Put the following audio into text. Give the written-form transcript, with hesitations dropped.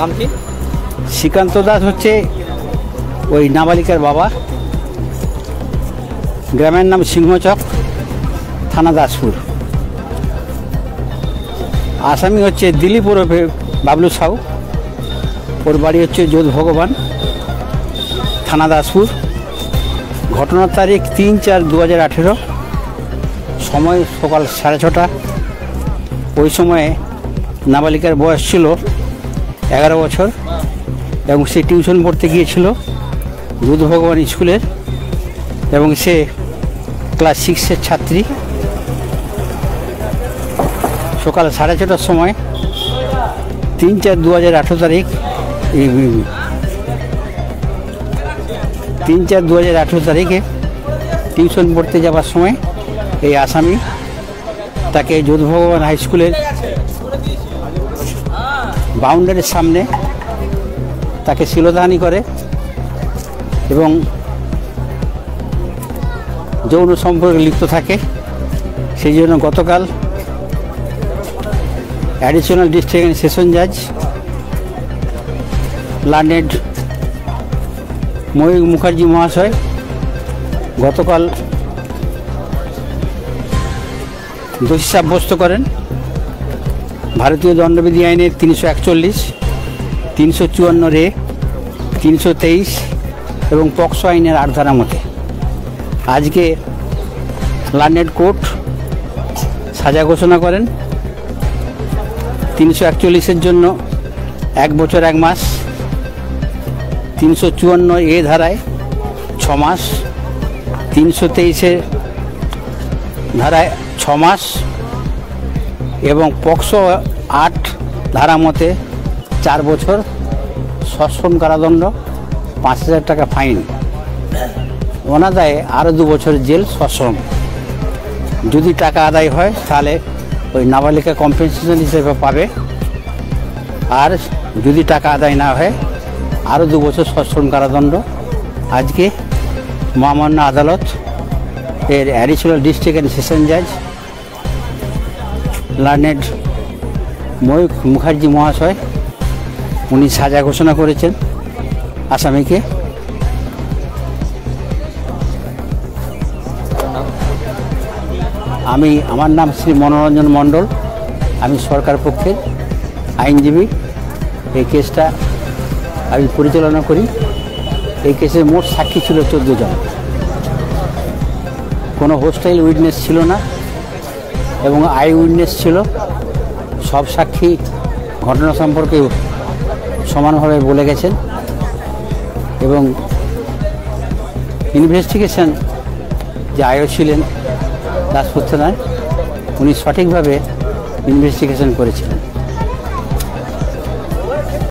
নাম কি? শ্রীকান্ত দাস হচ্ছে ওই নাবালিকার বাবা। গ্রামের নাম সিংহচক, থানা দাসপুর। আসামি হচ্ছে দিলীপ ওরফে বাবলু সাউ। ওর বাড়ি হচ্ছে যোধ ভগবান, থানা দাসপুর। ঘটনার তারিখ 3/4/2018, সময় সকাল 6:30। ওই সময়ে নাবালিকার বয়স ছিল 11 বছর এবং সে টিউশন পড়তে গিয়েছিল যোধ ভগবান স্কুলের, এবং সে ক্লাস 6-এর ছাত্রী। সকাল 6:30টার সময় 3/4/2018 তারিখ 3/4/2018 তারিখে টিউশন পড়তে যাওয়ার সময় এই আসামি তাকে যোধ ভগবান হাই স্কুলের বাউন্ডারির সামনে তাকে শ্লীলতাহানি করে এবং যৌন সম্পর্কে লিপ্ত থাকে। সেই জন্য গতকাল অ্যাডিশনাল ডিস্ট্রিক্ট সেশন জাজ লার্নেড ময়ূর মুখার্জি মহাশয় গতকাল দোষী সাব্যস্ত করেন ভারতীয় দণ্ডবিধি আইনের 341, 354 323 এবং পক্সো আইনের 8 ধারা মতে। আজকে লার্নেড কোর্ট সাজা ঘোষণা করেন। 341-এর জন্য 1 বছর 1 মাস, 354 ধারায় 6 মাস, 323 ধারায় 6 মাস এবং পক্সো 8 ধারা মতে 4 বছর সশ্রম কারাদণ্ড, 5,000 টাকা ফাইন। অনাদায়ে আরও 2 বছর জেল সশ্রম। যদি টাকা আদায় হয় তাহলে ওই নাবালিকা কম্পেনসেশন হিসেবে পাবে, আর যদি টাকা আদায় না হয় আরও 2 বছর সশ্রম কারাদণ্ড। আজকে মহামান্য আদালত এর অ্যাডিশনাল ডিস্ট্রিক্ট অ্যান্ড সেশন জাজ লার্নেড ময়ূর মুখার্জি মহাশয় উনি সাজা ঘোষণা করেছেন আসামিকে। আমার নাম শ্রী মনোরঞ্জন মণ্ডল, আমি সরকার পক্ষের আইনজীবী। এই কেসটা আমি পরিচালনা করি। এই কেসে মোট সাক্ষী ছিল 14 জন। কোনো হোস্টাইল উইটনেস ছিল না এবং আই উইটনেস ছিল। সব সাক্ষী ঘটনা সম্পর্কে সমানভাবে বলে গেছেন এবং ইনভেস্টিগেশন যে আয়ও ছিলেন দাসপুর থানায়, উনি সঠিকভাবে ইনভেস্টিগেশন করেছিলেন।